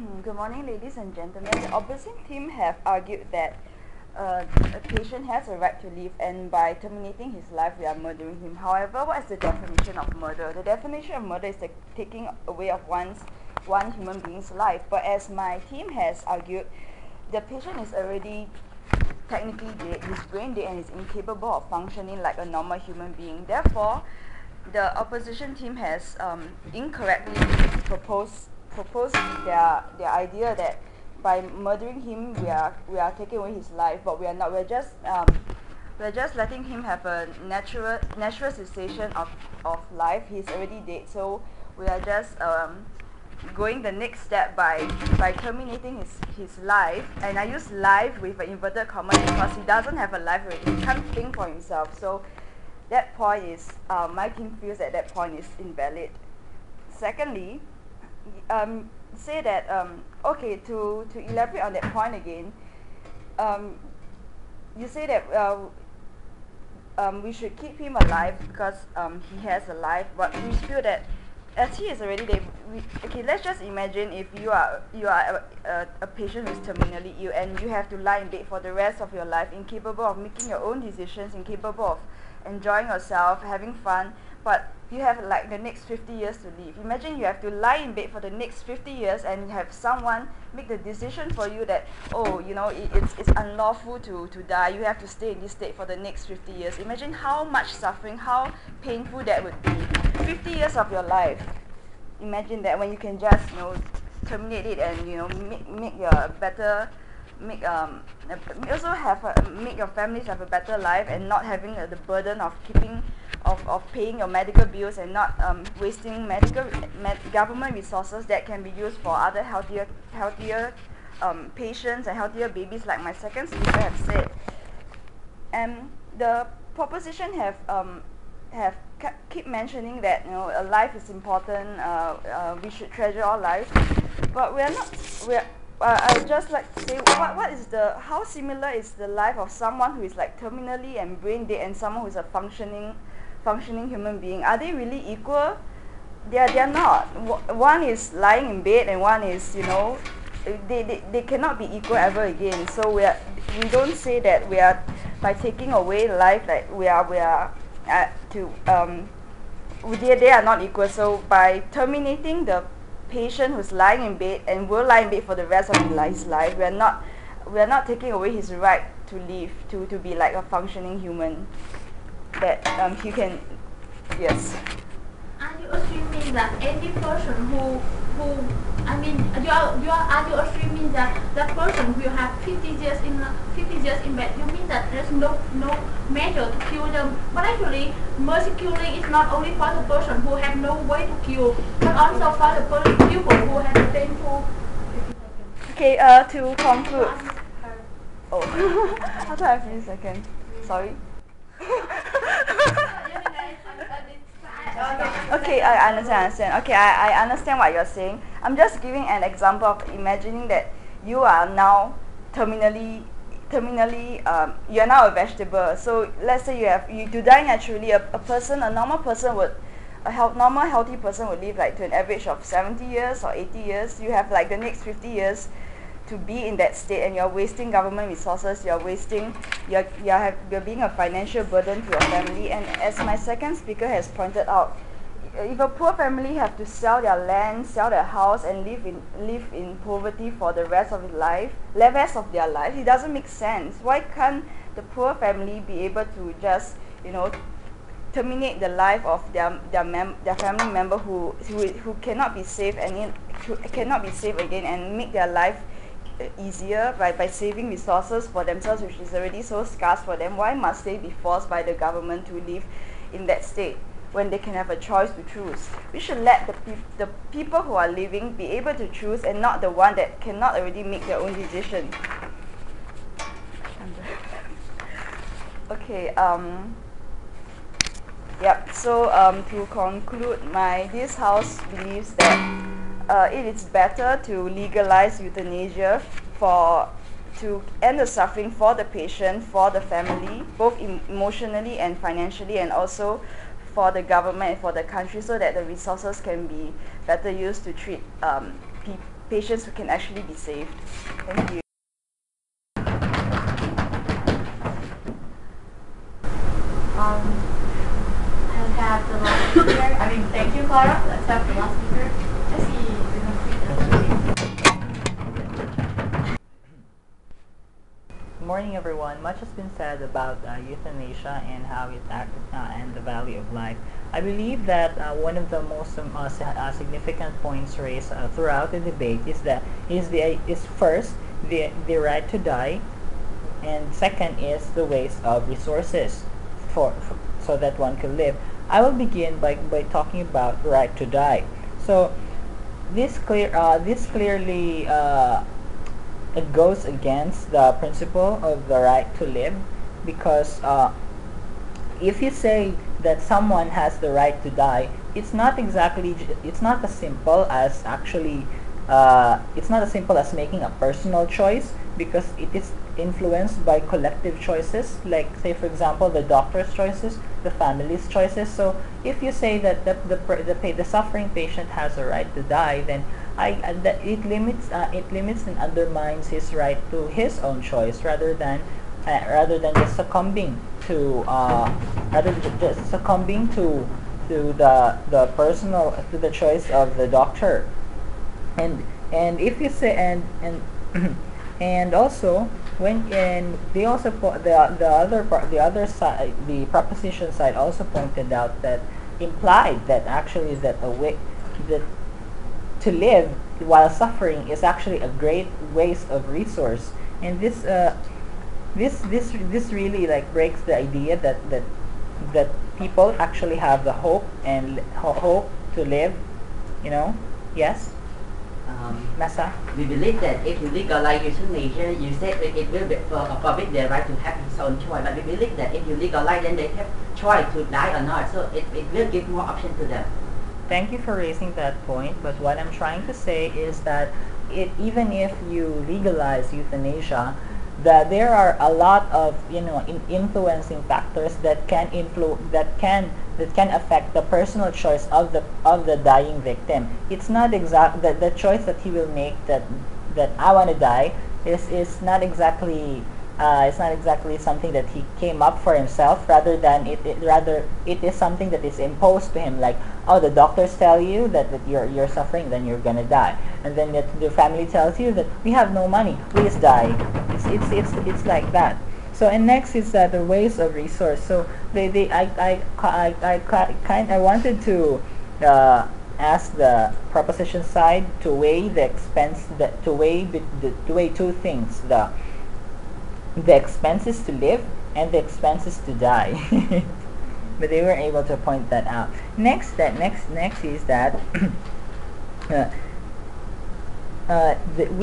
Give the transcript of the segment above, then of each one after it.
Good morning, ladies and gentlemen. The opposing team have argued that a patient has a right to live, and by terminating his life, we are murdering him. However, what is the definition of murder? The definition of murder is the taking away of one human being's life. But as my team has argued, the patient is already technically dead. He's brain dead and is incapable of functioning like a normal human being. Therefore, the opposition team has incorrectly proposed their idea that by murdering him we are taking away his life, but we are not. We're just letting him have a natural cessation of life. He's already dead, so we are just going the next step by terminating his life. And I use life with an inverted comma because he doesn't have a life already. He can't think for himself. So that point is, my team feels that point is invalid. Secondly, say that, okay, to elaborate on that point again, you say that we should keep him alive because he has a life, but we feel that as he is already dead, okay, let's just imagine if you are a patient who is terminally ill and you have to lie in bed for the rest of your life, incapable of making your own decisions, incapable of enjoying yourself, having fun, but you have like the next 50 years to live. Imagine you have to lie in bed for the next 50 years and have someone make the decision for you that, oh, you know, it's unlawful to die. You have to stay in this state for the next 50 years. Imagine how much suffering, how painful that would be. 50 years of your life. Imagine that, when you can just, you know, terminate it and, you know, make your better, make also have make your families have a better life, and not having the burden of paying your medical bills, and not wasting government resources that can be used for other healthier patients and healthier babies, like my second speaker have said. And the proposition have keep mentioning that, you know, a life is important, we should treasure all lives, but I just like to say, how similar is the life of someone who is like terminally and brain dead and someone who is a functioning human being? Are they really equal? They are not. One is lying in bed and one is, you know, they cannot be equal ever again. So we don't say that we are, by taking away life, like they are not equal. So by terminating the patient who's lying in bed and will lie in bed for the rest of his life, we are not taking away his right to live, to be like a functioning human, that he can. Yes. Are you assuming that any person who I mean, are you assuming that that person will have 50 years in bed? You mean that there's no measure to kill them? But actually, mercy killing is not only for the person who have no way to kill, but also for the people who have the painful. Okay. To conclude. Oh, how do I have a second? Sorry. Okay, I understand. Okay, I understand what you're saying. I'm just giving an example of imagining that you are now terminally, you're now a vegetable. So let's say you die naturally. A normal person would, normal healthy person would live like to an average of 70 years or 80 years. You have like the next 50 years to be in that state, and you're wasting government resources, you're being a financial burden to your family. And as my second speaker has pointed out, if a poor family have to sell their land, sell their house, and live in poverty for the rest of their life, it doesn't make sense. Why can't the poor family be able to just, you know, terminate the life of their family member who cannot be saved again, and make their life easier by saving resources for themselves, which is already so scarce for them? Why must they be forced by the government to live in that state when they can have a choice to choose? We should let the people who are living be able to choose, and not the one that cannot already make their own decision. Okay. Yep. So to conclude, this house believes that it is better to legalize euthanasia to end the suffering for the patient, for the family, both emotionally and financially, and also for the government and for the country, so that the resources can be better used to treat patients who can actually be saved. Thank you. I'll have the last speaker. I mean, thank you, Clara. Let's have the last speaker. Jessie, you can Good morning, everyone. Much has been said about euthanasia and how it and the value of life. I believe that one of the most significant points raised throughout the debate is first the right to die, and second is the waste of resources so that one can live. I will begin by talking about right to die. So this clearly it goes against the principle of the right to live, because if you say that someone has the right to die, it's not as simple as making a personal choice, because it is influenced by collective choices, like, say, for example, the doctor's choices, the family's choices. So if you say that the suffering patient has a right to die, then it limits and undermines his right to his own choice, rather than just succumbing to the choice of the doctor. And if you say and also the proposition side also pointed out that implied that actually that to live while suffering is actually a great waste of resource. And this really like breaks the idea that people actually have the hope to live, Yes, Masa? We believe that if you legalize euthanasia, you said that it will forbid their right to have his own choice. But we believe that if you legalize, then they have choice to die or not. So it will give more option to them. Thank you for raising that point, but what I'm trying to say is that even if you legalize euthanasia, that there are a lot of influencing factors that can affect the personal choice of the dying victim. It's not the choice that he will make, that I want to die is not exactly something that he came up for himself. Rather it is something that is imposed to him, like, oh, the doctors tell you that you're suffering, then you're gonna die, and then the family tells you that we have no money, please die. It's like that. So, and next is the waste of resource. So I wanted to ask the proposition side to weigh the expense, to weigh two things: the expenses to live and the expenses to die. But they weren't able to point that out. Next is that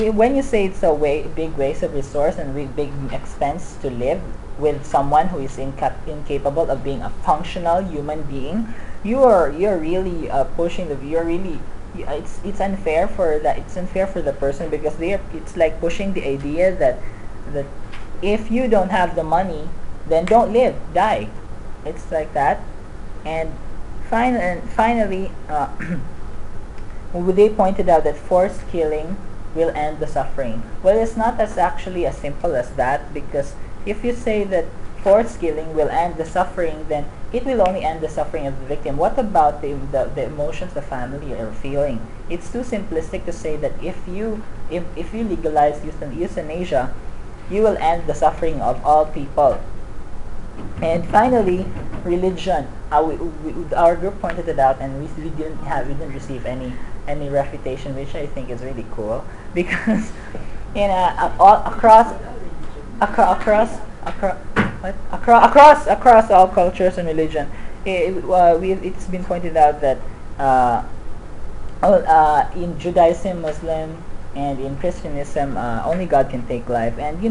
when you say it's a big waste of resource and big expense to live with someone who is incapable of being a functional human being, you're really pushing it's unfair for the person, because it's like pushing the idea that if you don't have the money, then don't live, die. It's like that. And finally, they pointed out that forced killing will end the suffering. Well, it's not actually as simple as that, because if you say that forced killing will end the suffering, then it will only end the suffering of the victim. What about the emotions the family are feeling? It's too simplistic to say that if you legalize euthanasia, you will end the suffering of all people. And finally, religion. Our group pointed it out, and we didn't receive any refutation, which I think is really cool, because across all cultures and religion, it's been pointed out that in Judaism, Muslim, and in Christianism, only God can take life. And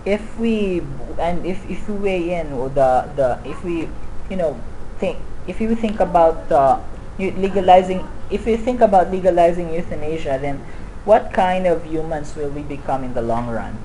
if we weigh in if you think about legalizing euthanasia, then what kind of humans will we become in the long run?